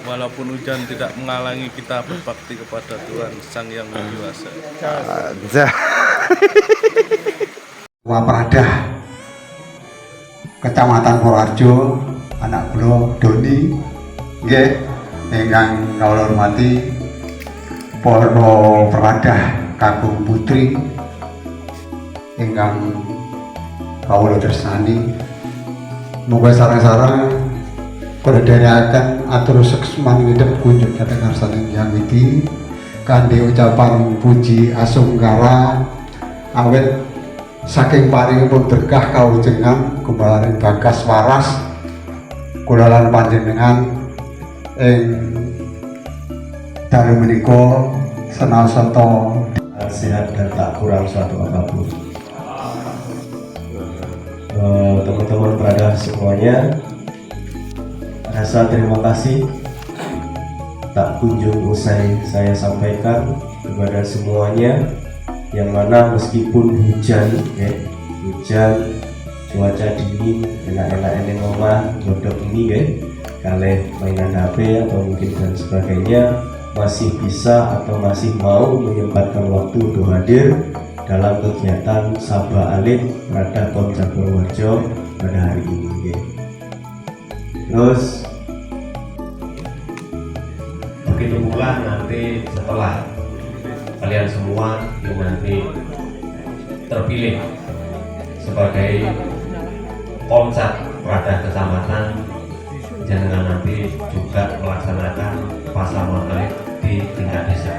walaupun hujan tidak menghalangi kita berbakti kepada Tuhan Sang Yang Widi Wasa. Wapradah Kecamatan Purworejo, anak kula Doni nggih ingkang kawula hormati para peradah kakung putri ingkang kawula tresnani, moga sareng-sareng kula dherekaken atur seksmani ngidep kunjuk dhateng ngarsaning Hyang Widi kanthi ucapan puji asungkara awit saking paringipun berkah kawujengan Gumbalaning Bagas waras kula lan panjenengan ing dalu menika senasata sehat dan tak kurang suatu apapun. Teman-teman berada semuanya, rasa terima kasih tak kunjung usai saya sampaikan kepada semuanya, yang mana meskipun hujan, cuaca dingin, enak-enak ini ngomah, godok ini kalih mainan HP atau mungkin dan sebagainya, masih bisa atau masih mau menyempatkan waktu untuk hadir dalam kegiatan Sabah Alit Pradah Komjak Purworejo pada hari ini. Terus begitu pula nanti setelah kalian semua yang nanti terpilih sebagai Komjak Pradah Kecamatan, jangan nanti juga melaksanakan pasaman alit di tingkat desa.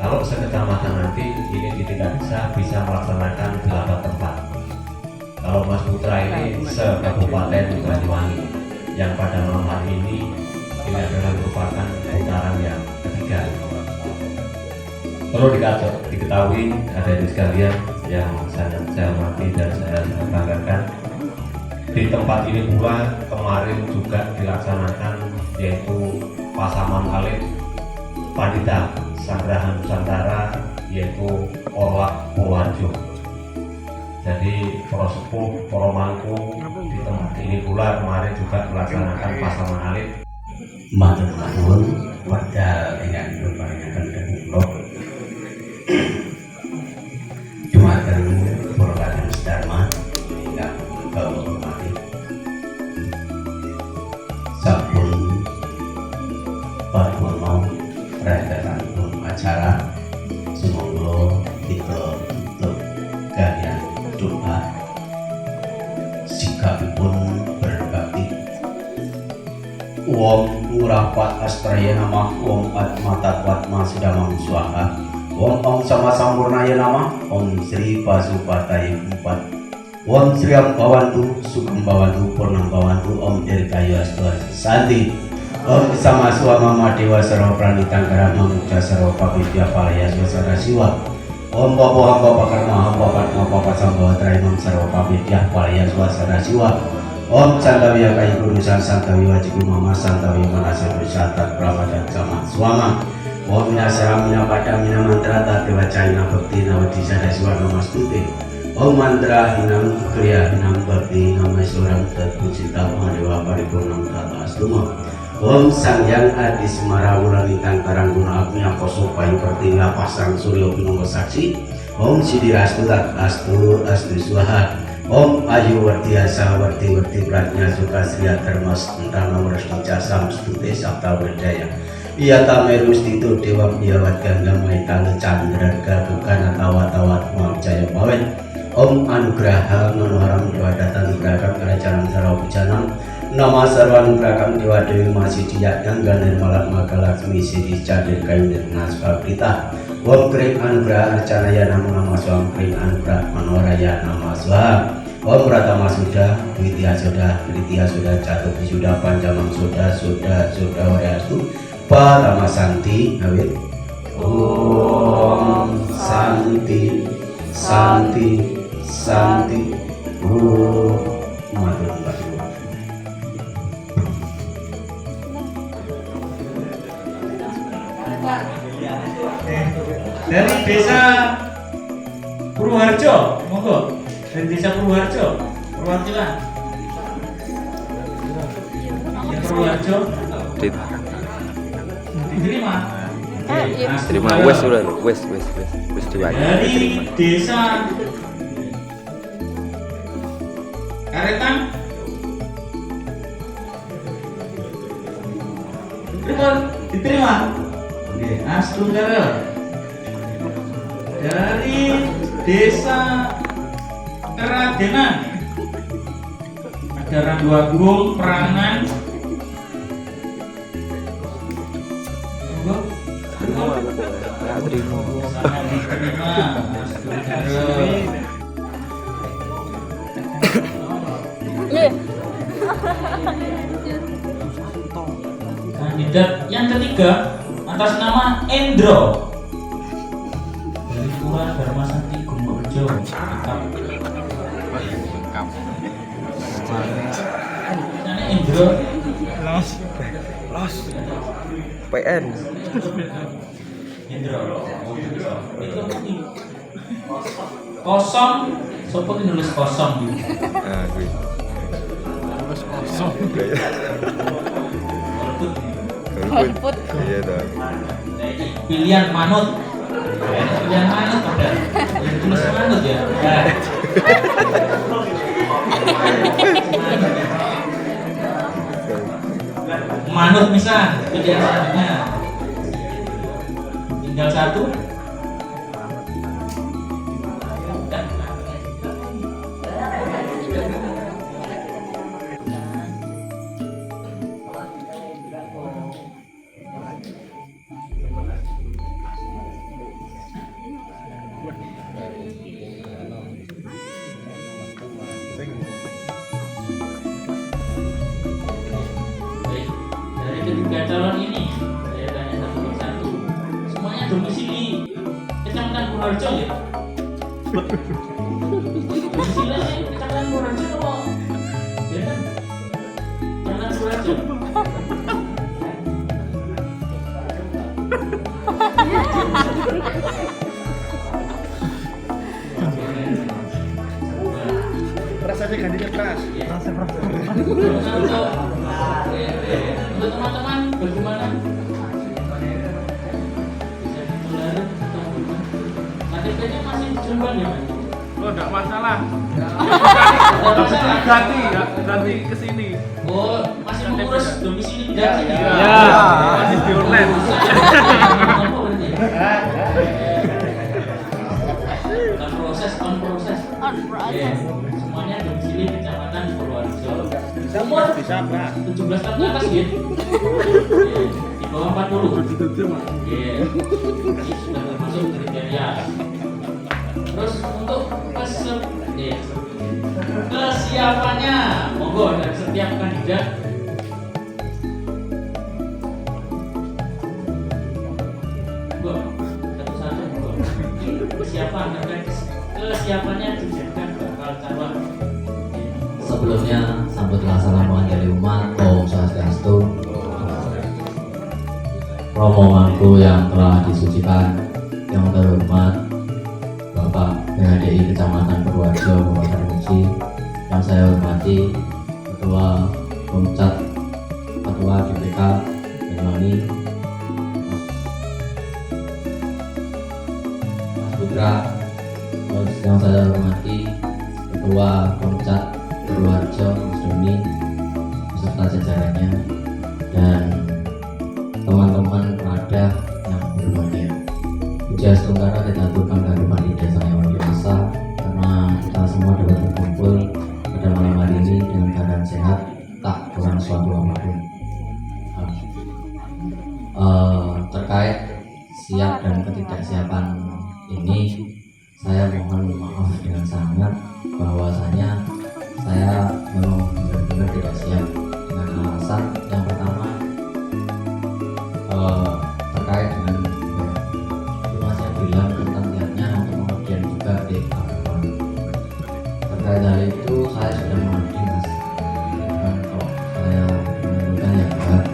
Kalau sekecamatan nanti ini di tingkat desa bisa melaksanakan 8 tempat. Kalau Mas Putra ini se-Kabupaten Banyuwangi, yang pada malam hari ini adalah merupakan putaran yang ketiga. Perlu diketahui ada di sekalian yang sangat saya hormati dan saya banggakan, di tempat ini pula kemarin juga dilaksanakan yaitu pasaman alit Pandita Sanggerahan Nusantara yaitu Orlak Purworejo. Jadi para sepuh, para mangku di tempat ini pula kemarin juga melaksanakan pasaman alit. Matur nuwun wekdal ingkang dipunparingaken dhateng kula. Dumateng para kadang sedharma ingkang kawula hormati. Sampun paripurna rangkaianipun acara, semoga kita tutup kalian doa sikapipun berbakti. Wong Murapat Astraya Nama, Wong Atmatat Watma Sidamang Swaha, Wong Om Sama Sampurnaya Nama, Om Sri Pasupataya Empat, Wong Sri Ambawantu Sugeng Bawantu Purnam Bawantu, Om Dirgayu Astu Santi, Om Sama Swama Dewa Sarwa Pranitang Karamang Jasarwa Pabidya Palaya Swasana Siwa, Om Bapo Hamba Pakarma Hamba Patma Papa Sambawa Traimang Sarwa Pabidya Palaya Swasana Siwa, Om Santawi Akai Kurusan Santawi Wajibu Mama Santawi Manasir Wisata Pramadan Sama Swama, Om Minasara Mina Pada Mina Mantra Tatewa Caina Bhakti Nawati Sadaswa Namastuti, Om Mantra Hinam Kriya Hinam Bhakti Nama Iswaram Tatpucita Mahadewa Paripurnam Tata Astuma, Om Sang Yang Adi Semara Wulanitang Tarangguna Agni Akoso Payu Pertilah Pasang Suryo Pinongko Saksi, Om Sidirastu Tat Astu Astu Swaha, Om Ayu Wartiasa Warti Pratnya Suka Sriya Termas Entana Warstu Jasam Stute Sabta Berdaya Iya Tameru Stitu Dewa Biawat Gangga Maitang Chandra Bukan Tawat Mam Jaya Pawet, Om Anugraha Manoharam Dewa Datan Nugraham Kerajaan Sarwa Pujanam Nama Sarwa Nugraham Dewa Dewi Masih Diyak Gangga Nirmalak Magalaksmi Sidi Cadir Kayu Nirnas Fabrita, Om Kring Anugrah Arcanaya Nama Swam Kring Anugrah Manoraya Nama Swam, Om Pratama Suda Widya Suda Jatuh Suda Pancamang Suda Wariastu Parama Santi Awit. Om Santi Om Matur nuwun. Dari desa Purworejo, monggo. Dari desa Purworejo, perwakilan. Purworejo. Diterima. Terima wes udah lo, wes diwajib Dari diterima. desa Karetan. Diterima. Oke, Astunggara. Dari desa Keradenan. Ada Randuagung, Perangan. Terima. Sangat diterima, Astunggara. Kandidat yang ketiga atas nama Endro dari Pura Dharmasakti Gumuljo. Namanya Endro. PN. Endro. Kosong. Sopo ki nulis kosong gitu. Nah, gue. Golput. Iya dong. Pilihan manut. Pilihan manut ada. Yang tulis manut ya. Nah. Manut misal pilihan selanjutnya. Tinggal satu. Baik, dari ketiga calon ini saya tanya satu persatu. Semuanya domisili Kecamatan Purworejo ya? Domisilinya Kecamatan Purworejo apa? Ya kan? Kecamatan Purworejo. Rasanya gantinya keras. Untuk teman-teman bagaimana? Bisa ditularin atau KTP-nya masih Jombang ya, Mas? Oh, enggak masalah. Tidak masalah. Ganti ke sini. Oh, masih mengurus domisili tidak sini? Ya. Masih di online. On proses. Iya. Semuanya domisili Kecamatan Purworejo. Umur 17 tahun ke atas ya? Iya. Di bawah 40. Iya. Ini sudah termasuk kriteria. Terus untuk kesiapannya, monggo dari setiap kandidat. Monggo, satu-satu monggo. Kesiapan terkait kesiapannya dijadikan bakal calon. Sebelumnya sambutlah salam dari umat, Om Swastiastu. Rombonganku yang telah disucikan, yang terhormat Bapak PHDI Kecamatan Purworejo, Bapak Tarmusi, yang saya hormati Ketua Pemcat, Ketua DPK Banyuwangi, Mas Putra, terus yang saya hormati Ketua Pemcat Purworejo, Mas Doni, beserta jajarannya, dan teman-teman Prada yang berbahagia. Puji Astunggara kita aturkan kehidupan di desa yang dewasa, karena kita semua dapat berkumpul pada malam hari ini dengan keadaan sehat, tak kurang suatu apapun. Terkait siap dan ketidaksiapan ini, saya mohon maaf dengan sangat bahwasanya saya memang benar-benar tidak siap dengan alasan yang pertama terkait dengan Mas yang bilang tentang niatnya untuk kemudian juga di Papua. Terkait hal itu saya sudah mengerti Mas, bukan kok saya menentukan yang berat,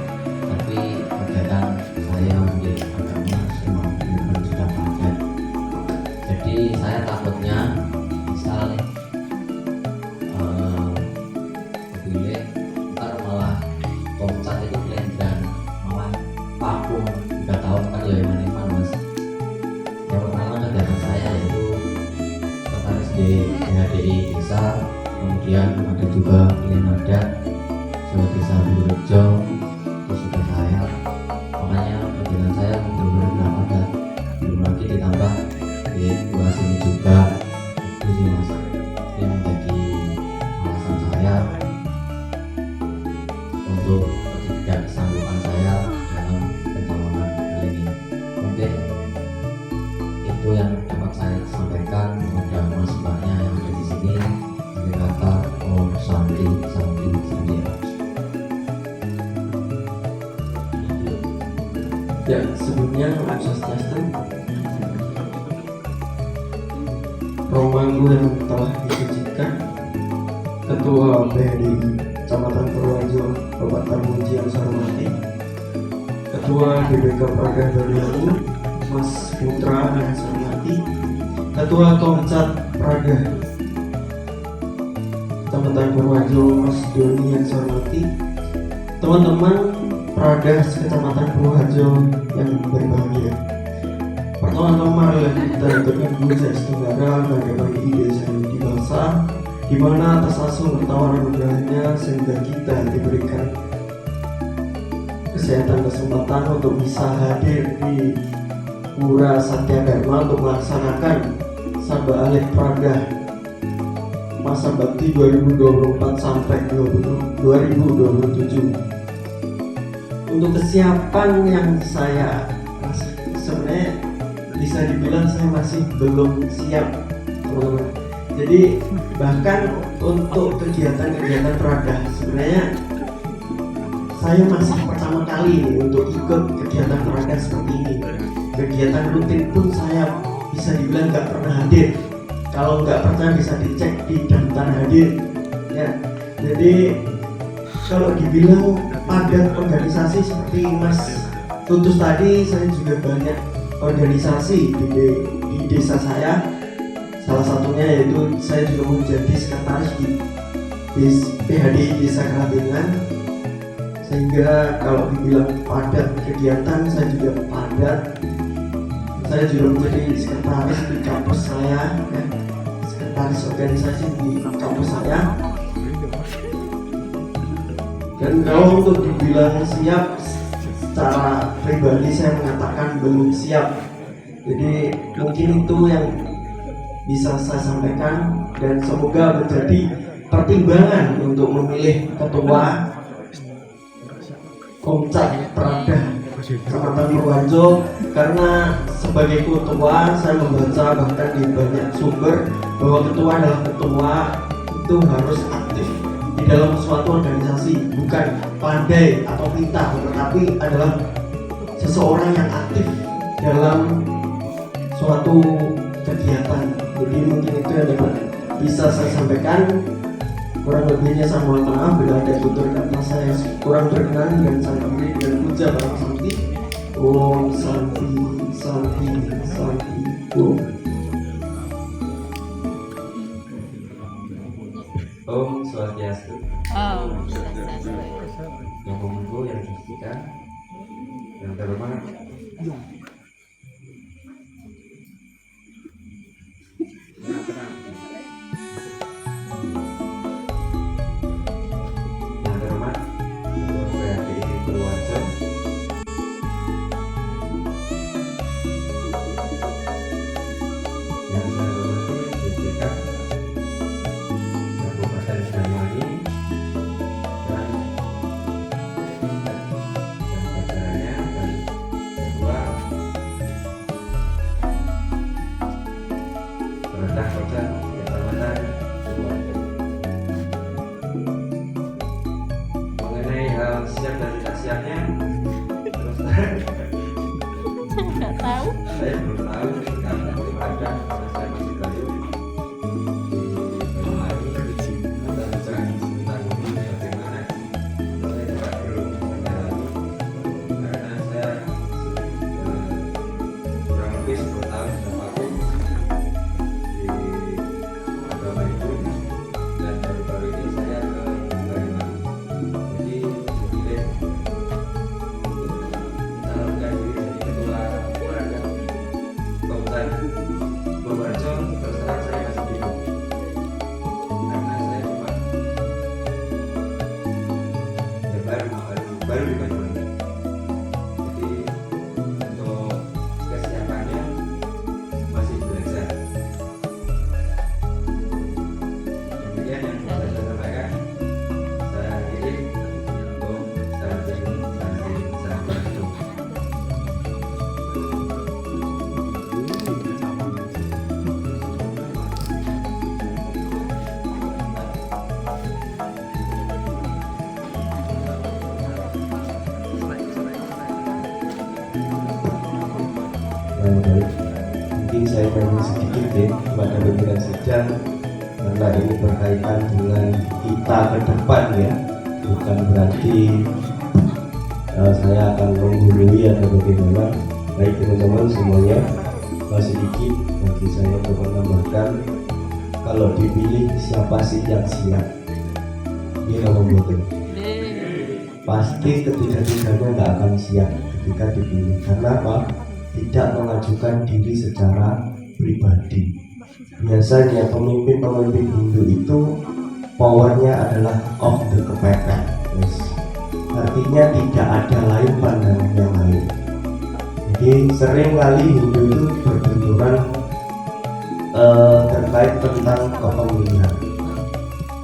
tapi kegiatan saya di agama semua benar-benar sudah paket. Jadi saya takutnya misal desa, kemudian ada juga pilihan adat seperti desa Burejo, terus juga saya. Makanya kegiatan saya benar-benar berapa dan belum lagi ditambah di luar sini juga. Itu sih mas yang menjadi alasan saya untuk ketidaksanggupan saya dalam pencalonan kali ini. Mungkin itu yang dapat saya sampaikan kepada mas mbaknya yang ada di sini. Akhir kata, Om Santi Santi Santi. Ya, sebelumnya Om Swastiastu, Romangu yang telah disucikan, Ketua PDI Kecamatan Purworejo Bapak Tarmuji yang saya hormati, Ketua DBK Praga Bariamu Mas Putra yang saya hormati, Ketua Komcat Praga Kecamatan Purworejo Mas Doni yang saya hormati, teman-teman Praga Kecamatan Purworejo yang berbahagia. Pertemuan marilah kita berkumpul secara pada pagi desa di bangsa, di mana atas asal ketawaran udahnya sehingga kita diberikan kesehatan kesempatan untuk bisa hadir di Pura Satya Dharma untuk melaksanakan Sabda Alek Praga masa bakti 2024 sampai 2027. Untuk kesiapan yang saya rasakan sebenarnya bisa dibilang saya masih belum siap, teman-teman. Jadi bahkan untuk kegiatan-kegiatan Praga sebenarnya saya masih pertama kali nih untuk ikut kegiatan Praga seperti ini. Kegiatan rutin pun saya bisa dibilang nggak pernah hadir. Kalau nggak percaya bisa dicek di daftar hadir. Ya, jadi kalau dibilang padat organisasi seperti Mas Tutus tadi, saya juga banyak organisasi di desa saya. Salah satunya yaitu saya juga menjadi sekretaris di PHDI Desa Keratingan. Sehingga kalau dibilang padat kegiatan, saya juga padat. Saya juga menjadi sekretaris di kampus saya, ya. Sekretaris organisasi di kampus saya. Dan kalau untuk dibilang siap, secara pribadi saya mengatakan belum siap. Jadi mungkin itu yang bisa saya sampaikan, dan semoga menjadi pertimbangan untuk memilih ketua Komcat Praga Kecamatan Purworejo, karena sebagai ketua saya membaca bahkan di banyak sumber bahwa ketua adalah ketua itu harus aktif di dalam suatu organisasi, bukan pandai atau pintar, tetapi adalah seseorang yang aktif dalam suatu kegiatan. Jadi mungkin itu yang dapat bisa saya sampaikan. Kurang lebihnya saya mohon maaf bila ada tutur kata saya kurang berkenan, dan saya akhiri dengan puja Bapak Santi. Om Santi Santi Santi Om. Om Swastiastu. Oh, Swastiastu. Yang Kominfo yang disaksikan, yang terhormat Ketua PHDI Purworejo, yang saya hormati DPK Kabupaten Banyuwangi dan jajarannya, dan Ketua Perintah Kota Kecamatan Purworejo. Mengenai hal siap dan tidak siapnya, terus terang Nggak tahu. saya belum tahu karena belum ada, karena saya masih baru di Banyuwangi. Dan secara sebentar ini bagaimana saya juga belum mendalami, karena saya kurang lebih 10 tahun sudah vakum di agama itu, dan baru-baru ini saya ke Banyuwangi. Jadi memilih mencalonkan diri jadi ketua Praga Komcat yang baik. Mungkin saya mau sedikit kepada pimpinan sidang, karena ini berkaitan dengan kita ke depan ya, bukan berarti saya akan menggurui atau bagaimana. Baik teman-teman semuanya, sedikit bagi saya untuk menambahkan, kalau dipilih siapa sih yang siap? Ini kalau betul pasti ketiga-tiganya nggak akan siap ketika dipilih. Karena apa? Tidak mengajukan diri secara pribadi. Biasanya pemimpin-pemimpin Hindu itu powernya adalah of the kepepet, yes. Artinya tidak ada lain pandangan yang lain. Jadi sering kali Hindu itu berbenturan terkait tentang kepemilihan.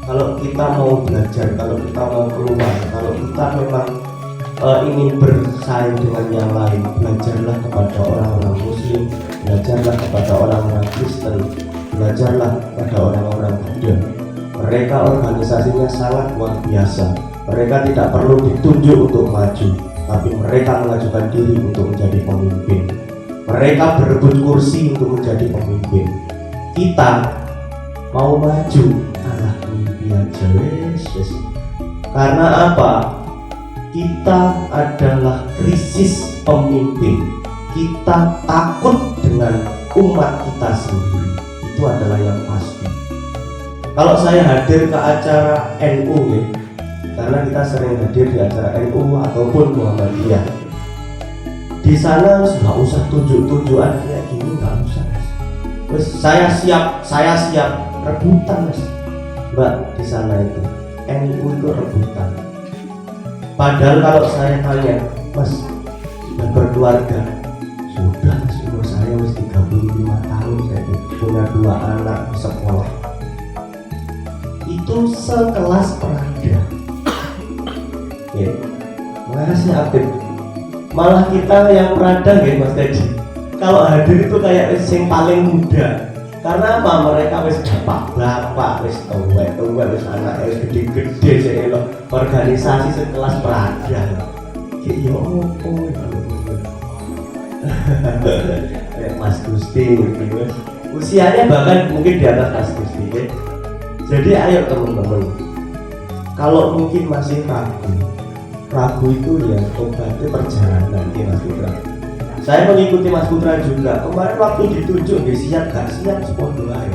Kalau kita mau belajar, kalau kita mau keluar, kalau kita memang ingin bersaing dengan yang lain, belajarlah kepada orang-orang Muslim, belajarlah kepada orang-orang Kristen, belajarlah kepada orang-orang Buddha. Mereka organisasinya sangat luar biasa. Mereka tidak perlu ditunjuk untuk maju, tapi mereka mengajukan diri untuk menjadi pemimpin. Mereka berebut kursi untuk menjadi pemimpin. Kita mau maju, alah mimpi aja wes. Karena apa? Kita adalah krisis pemimpin. Kita takut dengan umat kita sendiri. Itu adalah yang pasti. Kalau saya hadir ke acara NU ya, karena kita sering hadir di acara NU ataupun Muhammadiyah, di sana nggak usah tunjuk-tunjukan kayak gini, nggak usah. Terus saya siap rebutan mas, mbak. Di sana itu NU itu rebutan. Padahal kalau saya tanya, mas sudah berkeluarga? Sudah mas, umur saya masih 35 tahun, saya punya 2 anak di sekolah. Itu sekelas Prada. Ya, makasih Aktif. Malah kita yang Prada ya mas Teddy, kalau hadir itu kayak yang paling muda. Karena apa? Mereka wis bapak-bapak, wis tua-tua, wis anak wis gede-gede sih lo. Organisasi sekelas Prada. Ki yo opo Mas Gusti gitu. Usianya bahkan mungkin di atas Mas Gusti ya. Jadi ayo teman-teman, kalau mungkin masih ragu itu ya obatnya perjalanan ya Mas Putra. Saya mengikuti Mas Putra juga. Kemarin waktu ditunjuk siap gak siap sepuluh ya,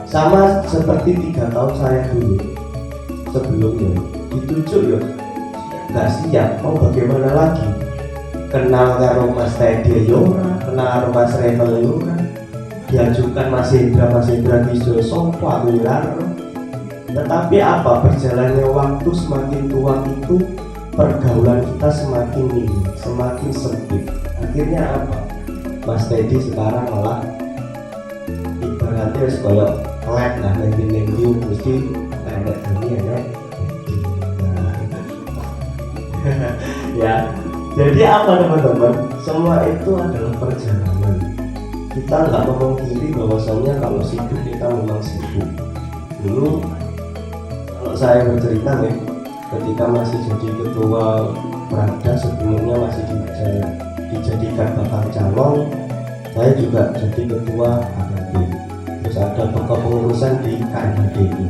sama seperti 3 tahun saya dulu sebelumnya ditunjuk ya gak siap. Mau bagaimana lagi? Kenal karo Mas Teddy Yora, kenal karo Mas Revel Yora, diajukan Mas Indra Kiso Sopa Wilar. Tetapi apa, berjalannya waktu semakin tua itu pergaulan kita semakin minim, semakin sempit. Akhirnya apa? Mas Teddy sekarang malah ibaratnya kayak lab lah, nengki mesti kayak gini ya. Ya, jadi apa teman-teman? Semua itu adalah perjalanan. Kita nggak memungkiri bahwasanya kalau sibuk kita memang sibuk. Dulu kalau saya bercerita nih, ketika masih jadi ketua Prada, sebelumnya masih dijadikan bakal calon, saya juga jadi ketua HKD. Terus ada kepengurusan di KMHDI.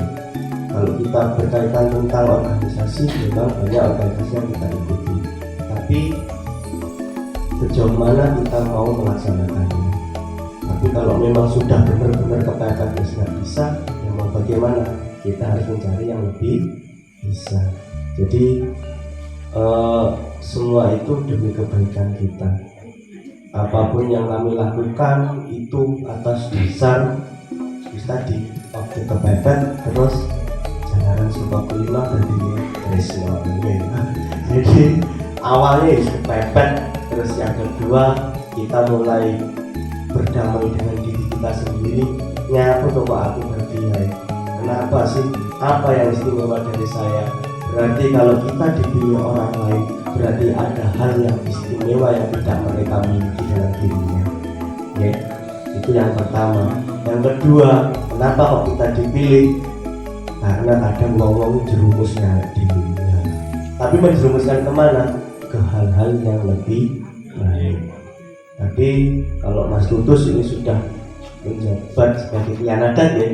Kalau kita berkaitan tentang organisasi, memang banyak organisasi yang kita ikuti. Tapi sejauh mana kita mau melaksanakannya? Tapi kalau memang sudah benar-benar kepepet nggak bisa, ya mau bagaimana? Kita harus mencari yang lebih bisa. Jadi semua itu demi kebaikan kita. Apapun yang kami lakukan itu atas dasar tadi waktu kepepet, terus jalanan Sukakulima berdiri Tresno. Jadi awalnya kepepet, terus yang kedua kita mulai berdamai dengan diri kita sendiri. Nyapa kok aku berdiri? Kenapa sih? Apa yang istimewa dari saya? Berarti kalau kita dipilih orang lain, berarti ada hal yang istimewa yang tidak mereka miliki dalam dirinya. Ya, itu yang pertama. Yang kedua, kenapa kok kita dipilih? Karena kadang ngomong jerumusnya dirinya. Tapi menjerumuskan kemana? Ke hal-hal yang lebih baik. Tapi kalau Mas Tutus ini sudah menjabat sebagai pilihan adat ya,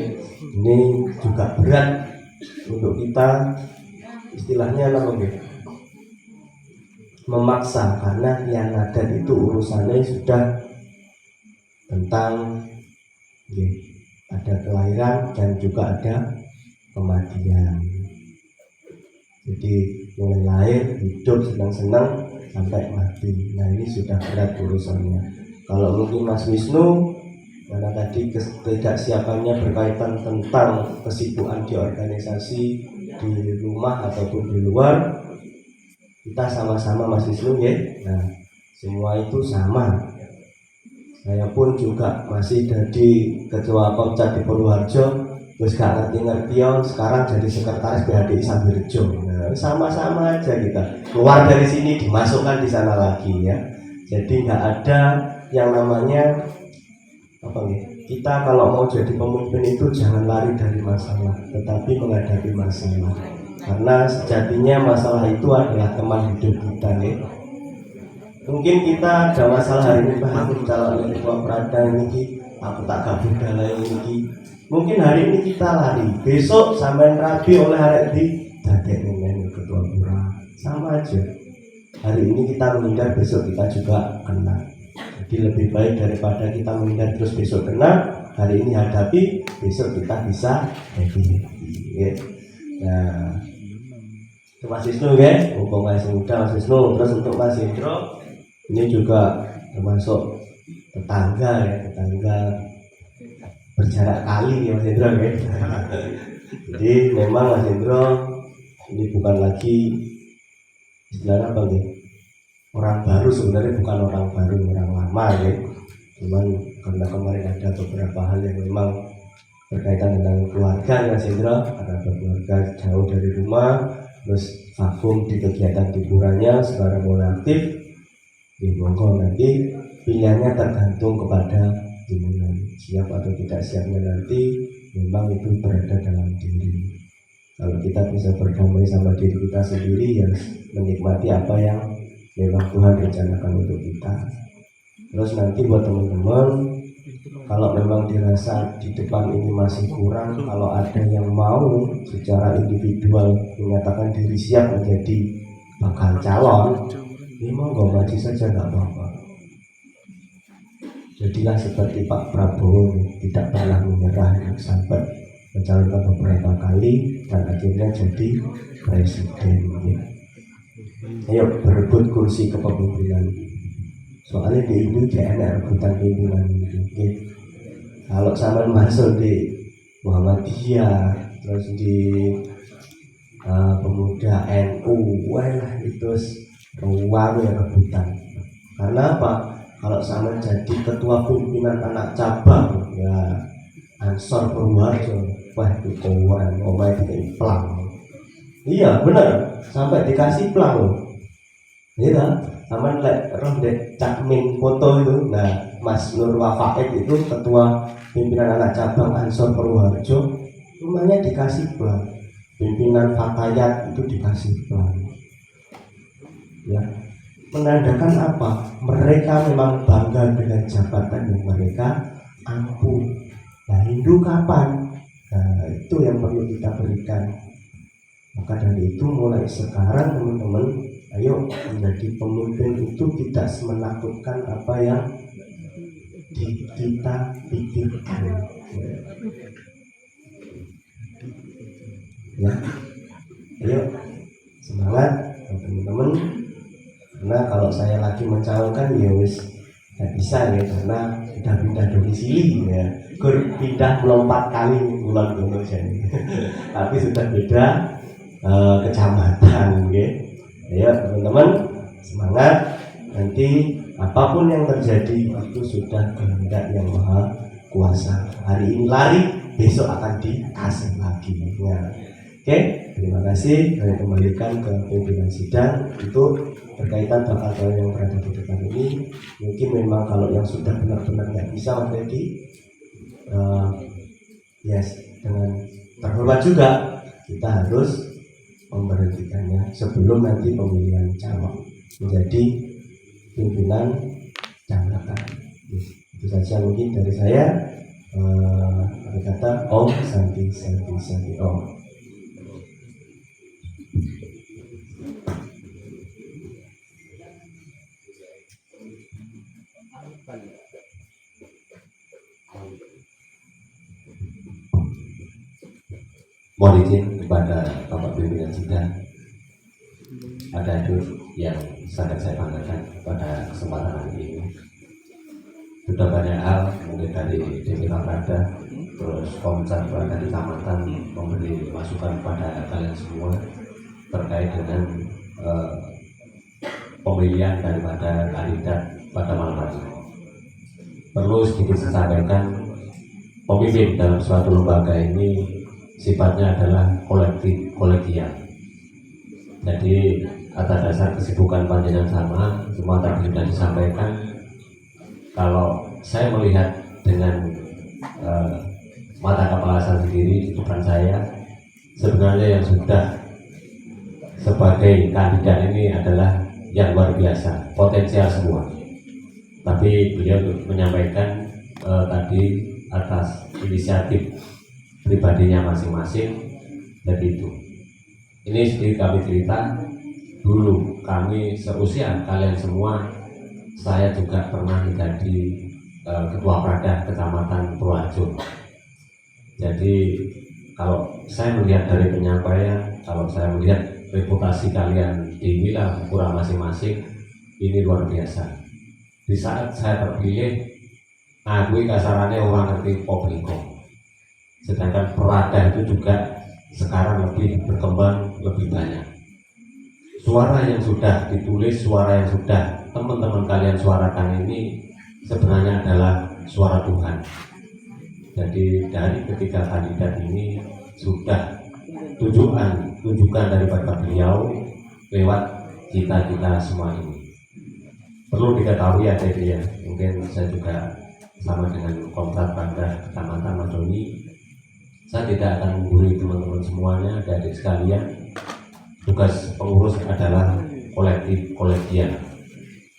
ini juga berat untuk kita, istilahnya apa ya, memaksa, karena pilihan adat itu urusannya sudah tentang ya, ada kelahiran dan juga ada kematian. Jadi mulai lahir, hidup, senang-senang sampai mati. Nah ini sudah berat urusannya. Kalau mungkin Mas Wisnu, karena tadi ketidaksiapannya berkaitan tentang kesibukan di organisasi, di rumah ataupun di luar, kita sama-sama Mas Wisnu ya. Nah semua itu sama. Saya pun juga masih jadi ketua Komcat di Purwoharjo, terus gak ngerti-ngerti, sekarang jadi sekretaris BHDI Sambirjo. Nah, sama-sama aja kita keluar dari sini dimasukkan di sana lagi ya. Jadi nggak ada yang namanya apa nih? Kita kalau mau jadi pemimpin itu jangan lari dari masalah, tetapi menghadapi masalah. Karena sejatinya masalah itu adalah teman hidup kita nih. Mungkin kita ada masalah hari ini, aku calon ketua Prada ini, aku tak gabung dalam ini. Mungkin hari ini kita lari, besok sampai rabi oleh hari di dadek dengan ketua pura, sama aja. Hari ini kita menghindar, besok kita juga kena. Jadi lebih baik daripada kita menghindar terus besok kena, hari ini hadapi, besok kita bisa happy. Ya. Nah, itu Mas Wisnu ya, mumpung masih muda Mas Wisnu. Terus untuk Mas Hendro, ini juga termasuk tetangga ya, tetangga berjarak kali ya Mas Hendro ya. Jadi memang Mas Hendro ini bukan lagi istilahnya apa nih, orang baru, sebenarnya bukan orang baru, orang lama ya. Cuman karena kemarin ada beberapa hal yang memang berkaitan dengan keluarga Mas Hendro, ada keluarga jauh dari rumah, terus vakum di kegiatan hiburannya, sekarang mulai aktif. Di monggo nanti pilihannya tergantung kepada jenengan, siap atau tidak siapnya nanti memang itu berada dalam diri. Kalau kita bisa berdamai sama diri kita sendiri, ya menikmati apa yang memang Tuhan rencanakan untuk kita. Terus nanti buat teman-teman, kalau memang dirasa di depan ini masih kurang, kalau ada yang mau secara individual menyatakan diri siap menjadi bakal calon, ini monggo maju saja, nggak apa-apa. Jadilah seperti Pak Prabowo, tidak pernah menyerah sampai mencalonkan beberapa kali dan akhirnya jadi presiden. Ya. Ayo berebut kursi kepemimpinan. Soalnya di ibu tidak ada rebutan pimpinan. Ya. Kalau sama masuk di Muhammadiyah, terus di pemuda NU, wah itu ruang yang rebutan. Karena apa? Kalau sama jadi ketua pimpinan anak cabang, ya Ansor Purwoharjo, wah itu kawan, omai dikasih pelang. Iya benar, sampai dikasih pelang loh. Iya, sama roh dek Cakmin foto itu. Nah, Mas Nur Wafaid itu ketua pimpinan anak cabang Ansor Purwoharjo, rumahnya dikasih pelang. Pimpinan Fatayat itu dikasih pelang. Ya, menandakan apa? Mereka memang bangga dengan jabatan yang mereka ampuh. Nah, Hindu kapan? Nah, itu yang perlu kita berikan. Maka dari itu mulai sekarang teman-teman, ayo menjadi pemimpin itu tidak menakutkan apa yang kita pikirkan. Ya, ayo semangat teman-teman. Karena kalau saya lagi mencalonkan ya wis nggak bisa ya, karena sudah pindah domisili ya, pindah melompat kali bulan Indonesia ini. Tapi sudah beda kecamatan ya. Ayo teman-teman semangat, nanti apapun yang terjadi itu sudah kehendak yang maha kuasa. Hari ini lari, besok akan dikasih lagi ya. Oke, terima kasih. Saya kembalikan ke pimpinan sidang itu berkaitan bakal calon yang berada di depan ini. Mungkin memang kalau yang sudah benar-benar nggak bisa Mas Freddy, yes, dengan terhormat juga kita harus memberhentikannya sebelum nanti pemilihan calon menjadi pimpinan jabatan. saja mungkin dari saya. Berkata Om Santi Santi Santi Om. Mohon izin kepada Bapak Pimpinan Sidang, ada yang sangat saya banggakan pada kesempatan hari ini. Sudah banyak hal mungkin dari DPK Prada, terus Komcat Prada di Kecamatan memberi masukan kepada kalian semua terkait dengan pemilihan daripada kandidat pada malam hari. Perlu sedikit saya sampaikan, pemimpin dalam suatu lembaga ini sifatnya adalah kolegial. Jadi atas dasar kesibukan panjenengan sama, semua tadi sudah disampaikan. Kalau saya melihat dengan mata kepala saya sendiri di depan saya, sebenarnya yang sudah sebagai kandidat ini adalah yang luar biasa, potensial semua. Tapi beliau menyampaikan tadi atas inisiatif pribadinya masing-masing. Jadi itu. Ini sedikit kami cerita. Dulu kami seusia kalian semua, saya juga pernah menjadi ketua Prada Kecamatan Purworejo. Jadi kalau saya melihat dari penyampaian, kalau saya melihat reputasi kalian di wilayah Pura masing-masing, ini luar biasa. Di saat saya terpilih, aku kasarannya orang ngerti Pobriko. Sedangkan Prada itu juga sekarang lebih berkembang, lebih banyak. Suara yang sudah ditulis, suara yang sudah teman-teman kalian suarakan ini sebenarnya adalah suara Tuhan. Jadi dari ketiga kandidat ini sudah tunjukkan daripada beliau lewat kita semua ini. Perlu diketahui ya, jadi ya, mungkin saya juga sama dengan Komcat Prada Kecamatan Mas Doni, saya tidak akan menggurui teman-teman semuanya, adik sekalian. Tugas pengurus adalah kolegial.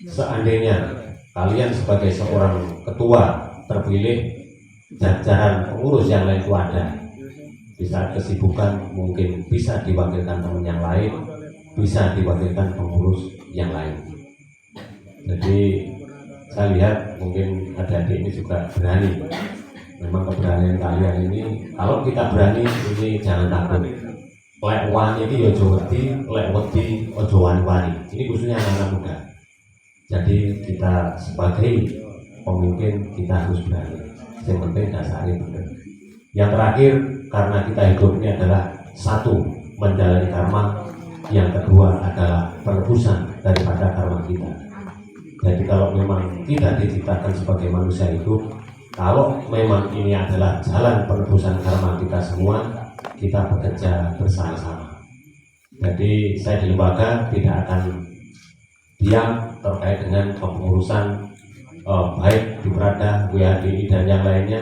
Seandainya kalian sebagai seorang ketua terpilih, jajaran pengurus yang lain itu ada. Di saat kesibukan mungkin bisa diwakilkan teman yang lain, bisa diwakilkan pengurus yang lain. Jadi saya lihat mungkin adik-adik ini juga berani. Memang keberanian kalian ini, kalau kita berani ini jangan takut. Lek wani ini ojo wedi, lek wedi ojo wani-wani. Ini khususnya anak-anak muda. Jadi kita sebagai pemimpin kita harus berani. Yang penting dasarnya benar. Yang terakhir, karena kita hidup ini adalah satu, menjalani karma. Yang kedua adalah penebusan daripada karma kita. Jadi kalau memang kita diciptakan sebagai manusia hidup, kalau memang ini adalah jalan penebusan karma kita semua, kita bekerja bersama-sama. Jadi saya di lembaga tidak akan diam terkait dengan kepengurusan baik di Prada, WHDI dan yang lainnya.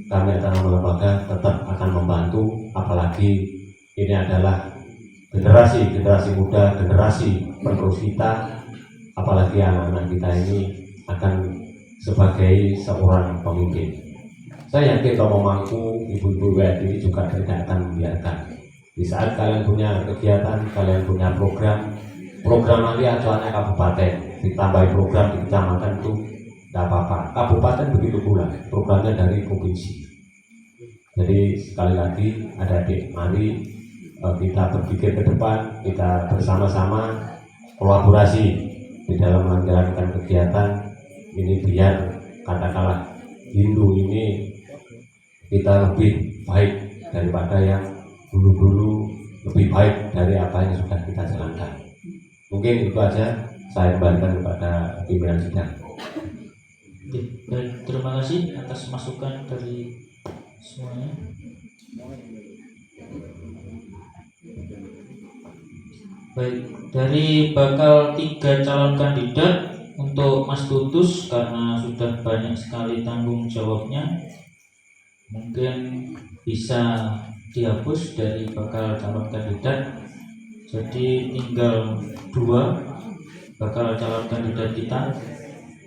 Kami akan lembaga tetap akan membantu, apalagi ini adalah generasi muda, generasi penerus kita, apalagi anak-anak kita ini akan sebagai seorang pemimpin. Saya yakin kalau mamangku, ibu-ibu WHDI juga tidak akan membiarkan. Di saat kalian punya kegiatan, kalian punya program nanti acuannya kabupaten, ditambahi program di kecamatan itu tidak apa-apa. Kabupaten begitu pula, programnya dari provinsi. Jadi sekali lagi, adik-adik, mari kita berpikir ke depan, kita bersama-sama kolaborasi di dalam menjalankan kegiatan ini, biar katakanlah Hindu ini kita lebih baik daripada yang dulu-dulu, lebih baik dari apa yang sudah kita jalankan. Mungkin itu aja, saya kembalikan kepada pimpinan sidang. Oke, baik, terima kasih atas masukan dari semuanya. Baik, dari bakal 3 calon kandidat, untuk Mas Tutus karena sudah banyak sekali tanggung jawabnya, mungkin bisa dihapus dari bakal calon kandidat. Jadi tinggal 2 bakal calon kandidat kita,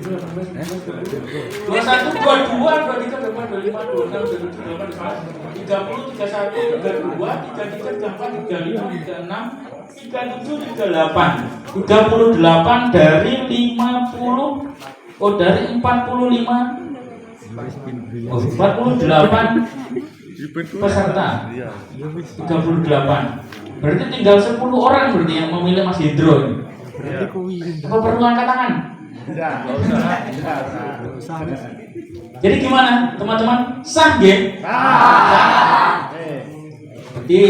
21, 22, 23, 24, 25, 26, 27, 28, 30, 31, 32, 33, 34, 35, 36, 37, 38. 38 dari 50. Oh, dari 45. Oh, 48 peserta. 38. Berarti tinggal 10 orang berarti yang memilih Mas Hendro. Apa perlu angkat tangan? Jadi gimana teman-teman? Sah nggih? Berarti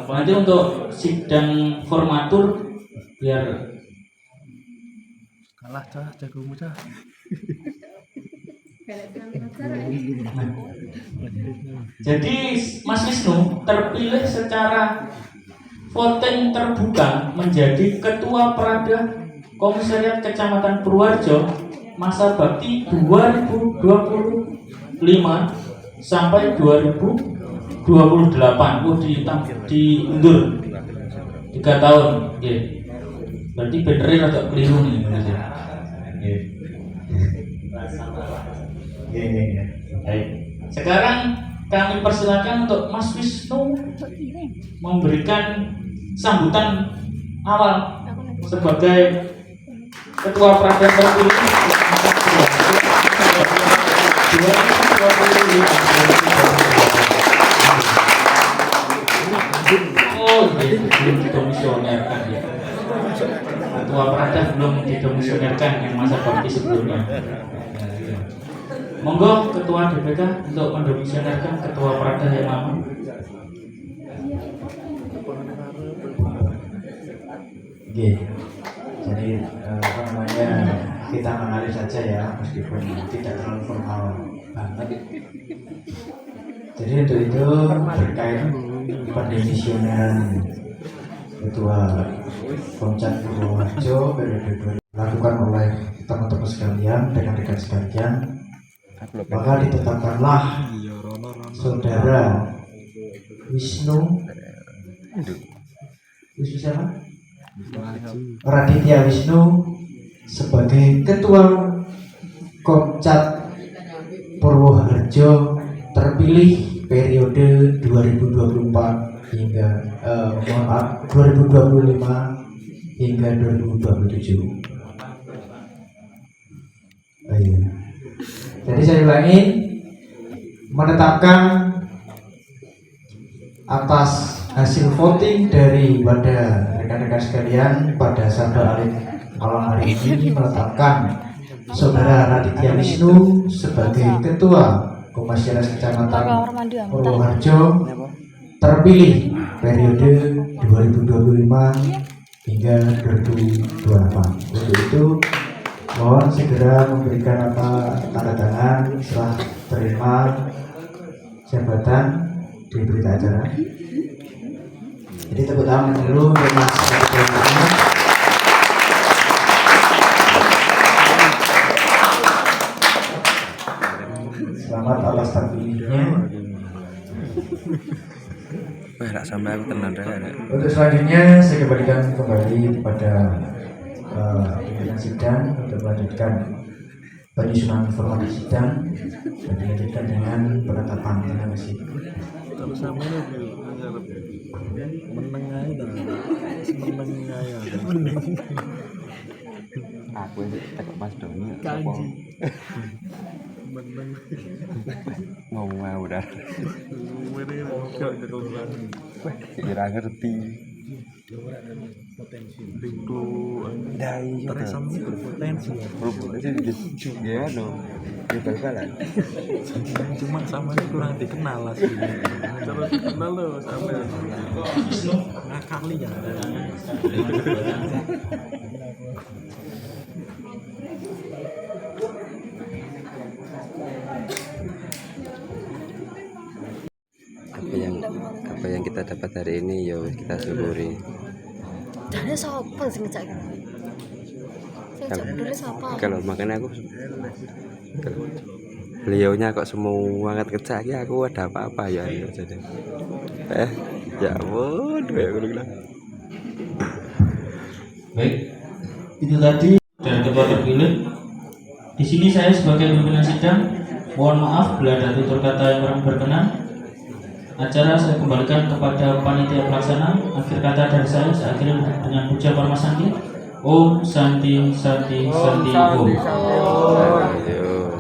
nanti untuk sidang formatur biar Kalah cah, jagomu cah. jadi Mas Wisnu terpilih secara voting terbuka menjadi Ketua Prada Komisariat Kecamatan Purworejo masa bakti 2025 sampai 2028. Diundur 3 tahun. Oke. Berarti benerin atau keliru nih. Baik. Sekarang kami persilakan untuk Mas Wisnu memberikan sambutan awal sebagai Ketua Prada terpilih 2025. Oh, belum dikomisionerkan ya. Ketua Prada belum dikomisionerkan yang masa bakti sebelumnya. Monggo Ketua DPK untuk mendomisionerkan Ketua Prada yang lama. Oke, jadi apa namanya, kita mengalir saja ya, meskipun tidak terlalu formal banget. Jadi untuk itu terkait pendemisionan Ketua Komcat Purworejo periode 2000 dilakukan oleh teman-teman sekalian, rekan-rekan sekalian, maka ditetapkanlah Saudara Wisnu siapa? Raditya Wisnu sebagai Ketua Komcat Purworejo terpilih periode 2024 hingga 2025 hingga 2027. Ayo. Jadi saya ulangi, menetapkan atas hasil voting dari wadah rekan-rekan sekalian pada Sabda Alit malam hari ini, menetapkan Saudara Raditya Wisnu sebagai Ketua Komisariat Kecamatan Purworejo terpilih periode 2025 hingga 2028. Untuk itu mohon segera memberikan tanda tangan setelah terima jabatan di berita acara. Jadi tepuk tangan dulu untuk Mas Raditya Wisnu. Selamat atas terpilihnya. Nak sampai aku tenang dah. Untuk selanjutnya saya kembalikan kembali kepada pimpinan sidang untuk melanjutkan penyusunan informasi sidang dan dilanjutkan dengan penetapan. Terima kasih. Kalau sama ini meneng aja Aku yang tekok Mas Doni. Ngomong mau udah. Kira ngerti. Dai berpotensi ya no bal-balan cuma sama ini kurang dikenal lah sih. Terus kenal lo sampai ngakali ya. apa yang kita dapat hari ini yo kita syukuri. Dane sapa sing ngejak iki? Sing ngejak dulu sapa? Kalau makanya aku beliaunya kok semangat ngejak ya aku ada apa-apa ya jadi ya ampun ya aku bilang. Baik, itu tadi dan ketua terpilih. Di sini saya sebagai pimpinan sidang mohon maaf bila ada tutur kata yang kurang berkenan. Acara saya kembalikan kepada panitia pelaksana. Akhir kata dari saya akhiri dengan puja Parma Santi. Om Santi Santi Santi Om. Ayo.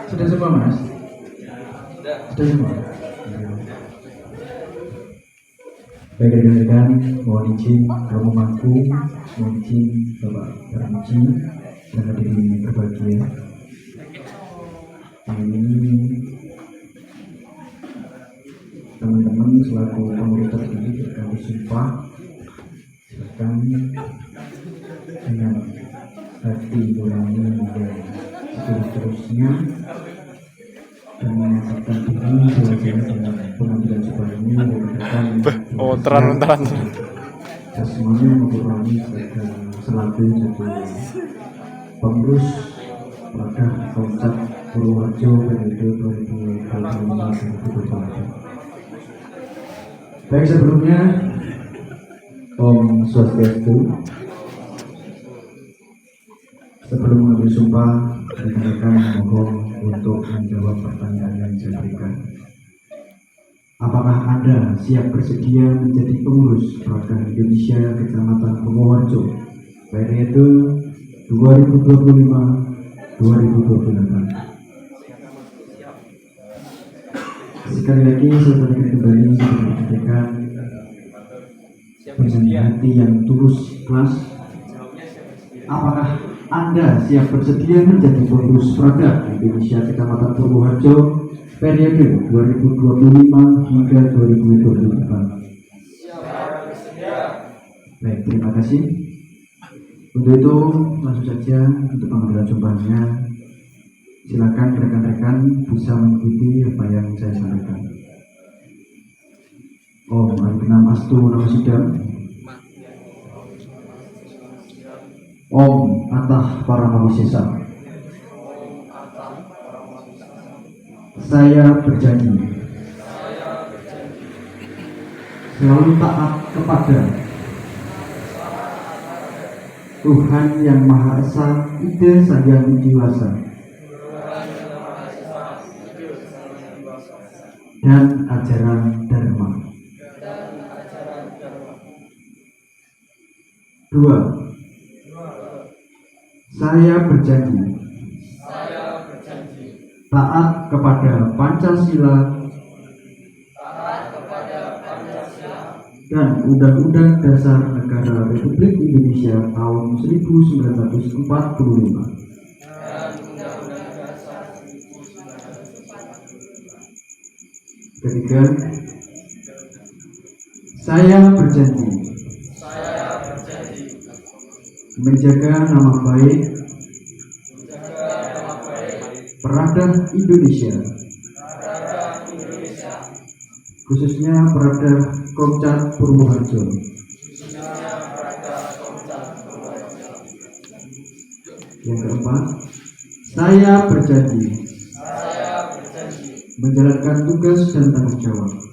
Sudah semua Mas? Sudah semua? Baik rekan-rekan, mohon izin rombonganku, mohon izin Bapak Permiji dan hadirin berbahagia. Ini teman-teman selaku pengurus terpilih akan bersumpah. Silakan dengan hati nurani dan seterusnya dan menyatakan diri sesuai dengan pengambilan sumpah ini berdasarkan saya semuanya mengurangi selaku satu pengurus pada Komcat Purworejo periode 2025-2027. Baik, sebelumnya Om Swastiastu. Sebelum mengambil sumpah, rekan-rekan mohon untuk menjawab pertanyaan yang saya berikan. Apakah Anda siap bersedia menjadi pengurus Praga Indonesia Kecamatan Purworejo periode 2025-2028? Sekali lagi saya berikan kembali kepada dengan hati yang tulus ikhlas. Apakah Anda siap bersedia menjadi pengurus Praga Indonesia Kecamatan Purworejo periode 2025 hingga 2028? Baik, terima kasih. Untuk itu langsung saja untuk pengambilan sumpahnya. Silakan rekan-rekan bisa mengikuti apa yang saya sampaikan. Om Arinam Astu Nama Sidang. Om Atah Paramawisesa. Saya berjanji selalu taat kepada Tuhan Yang Maha Esa, Ida Sang Widiwasa, dan ajaran Dharma. 2. Saya berjanji taat kepada Pancasila dan Undang-Undang Dasar Negara Republik Indonesia tahun 1945. Ketiga, saya berjanji menjaga nama baik Praga Indonesia, khususnya Praga Komcat Purworejo, Yang keempat, saya berjanji menjalankan tugas dan tanggung jawab